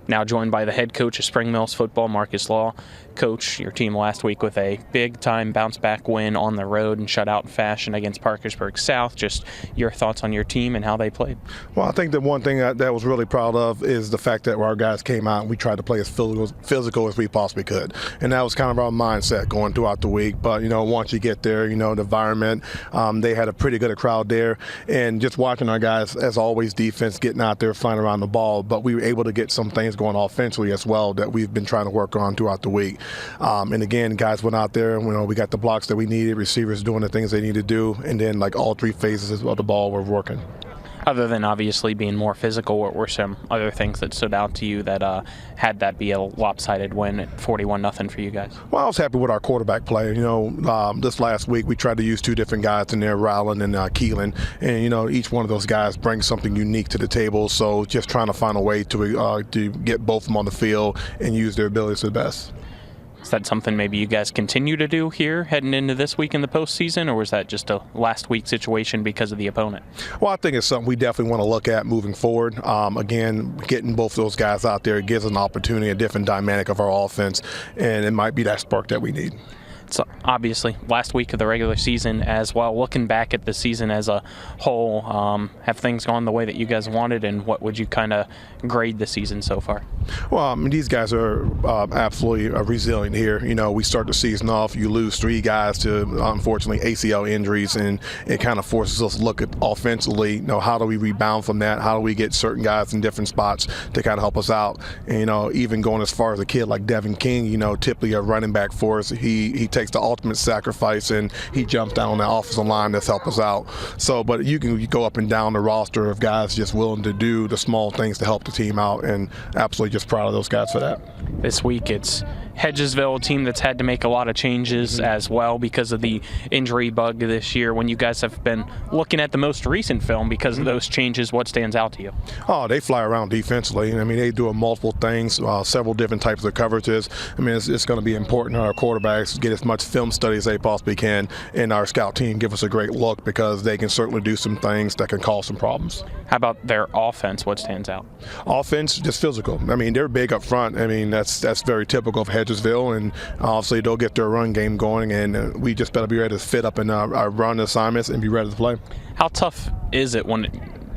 Now joined by the head coach of Spring Mills football, Marcus Law. Coach, your team last week with a big-time bounce-back win on the road and shutout fashion against Parkersburg South. Just your thoughts on your team and how they played? Well, I think the one thing that I was really proud of is the fact that our guys came out and we tried to play as physical as we possibly could. And that was kind of our mindset going throughout the week. But, once you get there, the environment, they had a pretty good crowd there. And just watching our guys, as always, defense getting out there, flying around the ball. But we were able to get some things going offensively as well that we've been trying to work on throughout the week. And again, guys went out there, we got the blocks that we needed, receivers doing the things they need to do, and then all three phases of the ball were working. Other than obviously being more physical, what were some other things that stood out to you that had that be a lopsided win at 41-0 for you guys? Well, I was happy with our quarterback play. This last week we tried to use two different guys in there, Ryland and Keelan, and each one of those guys brings something unique to the table. So just trying to find a way to get both of them on the field and use their abilities to the best. Is that something maybe you guys continue to do here heading into this week in the postseason, or was that just a last week situation because of the opponent? Well, I think it's something we definitely want to look at moving forward. Again, getting both of those guys out there gives us an opportunity, a different dynamic of our offense, and it might be that spark that we need. So obviously, last week of the regular season as well. Looking back at the season as a whole, have things gone the way that you guys wanted, and what would you kind of grade the season so far? Well, these guys are absolutely resilient here. We start the season off, you lose three guys to, unfortunately, ACL injuries, and it kind of forces us to look at offensively, how do we rebound from that? How do we get certain guys in different spots to kind of help us out? And, even going as far as a kid like Devin King, typically a running back for us, he takes the ultimate sacrifice and he jumps down on that offensive line that's helped us out. So, but you go up and down the roster of guys just willing to do the small things to help the team out, and absolutely just proud of those guys for that. This week it's Hedgesville, a team that's had to make a lot of changes as well because of the injury bug this year. When you guys have been looking at the most recent film because of those changes, what stands out to you? Oh, they fly around defensively. They do multiple things, several different types of coverages. It's going to be important that our quarterbacks get as much film study as they possibly can, and our scout team give us a great look because they can certainly do some things that can cause some problems. How about their offense? What stands out? Offense, just physical. They're big up front. That's very typical of Hedgesville, and obviously they'll get their run game going, and we just better be ready to fit up in our run assignments and be ready to play. How tough is it when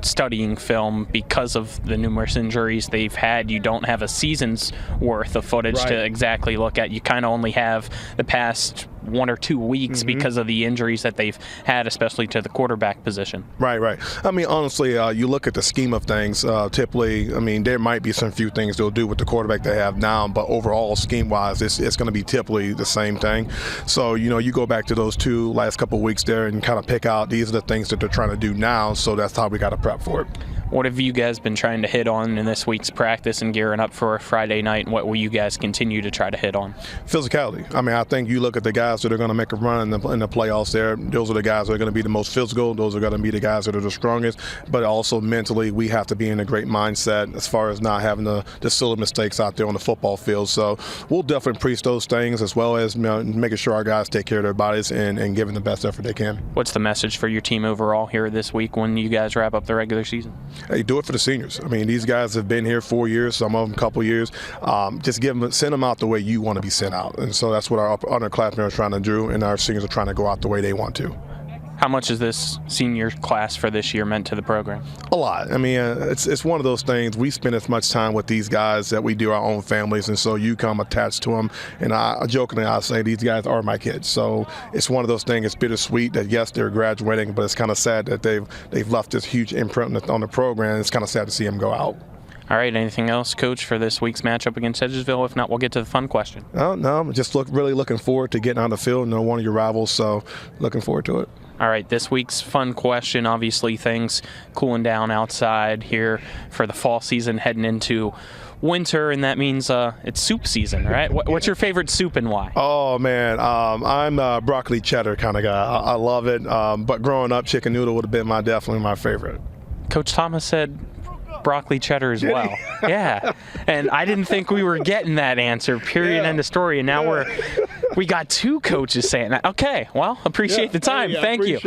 studying film because of the numerous injuries they've had? You don't have a season's worth of footage to exactly look at. You kind of only have the past 1 or 2 weeks because of the injuries that they've had, especially to the quarterback position. Right. Honestly, you look at the scheme of things, typically, there might be some few things they'll do with the quarterback they have now, but overall, scheme-wise, it's going to be typically the same thing. So, you go back to those last couple of weeks there and kind of pick out these are the things that they're trying to do now, so that's how we got to prep for it. What have you guys been trying to hit on in this week's practice and gearing up for Friday night, and what will you guys continue to try to hit on? Physicality. I think you look at the guys that are going to make a run in the playoffs there, those are the guys that are going to be the most physical, those are going to be the guys that are the strongest, but also mentally we have to be in a great mindset as far as not having the silly mistakes out there on the football field. So we'll definitely preach those things, as well as making sure our guys take care of their bodies and giving the best effort they can. What's the message for your team overall here this week when you guys wrap up the regular season? Hey, do it for the seniors. These guys have been here 4 years, some of them a couple years. Just send them out the way you want to be sent out. And so that's what our underclassmen are trying to do, and our seniors are trying to go out the way they want to. How much has this senior class for this year meant to the program? A lot. It's one of those things. We spend as much time with these guys that we do our own families, and so you come attached to them. And I say these guys are my kids. So it's one of those things. It's bittersweet that yes, they're graduating, but it's kind of sad that they've left this huge imprint on the program. It's kind of sad to see them go out. All right, anything else, Coach, for this week's matchup against Hedgesville? If not, we'll get to the fun question. No, just really looking forward to getting on the field. One of your rivals, so looking forward to it. All right, this week's fun question, obviously things cooling down outside here for the fall season, heading into winter, and that means it's soup season, right? What's your favorite soup and why? Oh, man, I'm a broccoli cheddar kind of guy. I love it, but growing up, chicken noodle would have been definitely my favorite. Coach Thomas said broccoli cheddar as well. Yeah, and I didn't think we were getting that answer, period, end of story, and now we got two coaches saying that. Okay, well, appreciate the time. Thank you.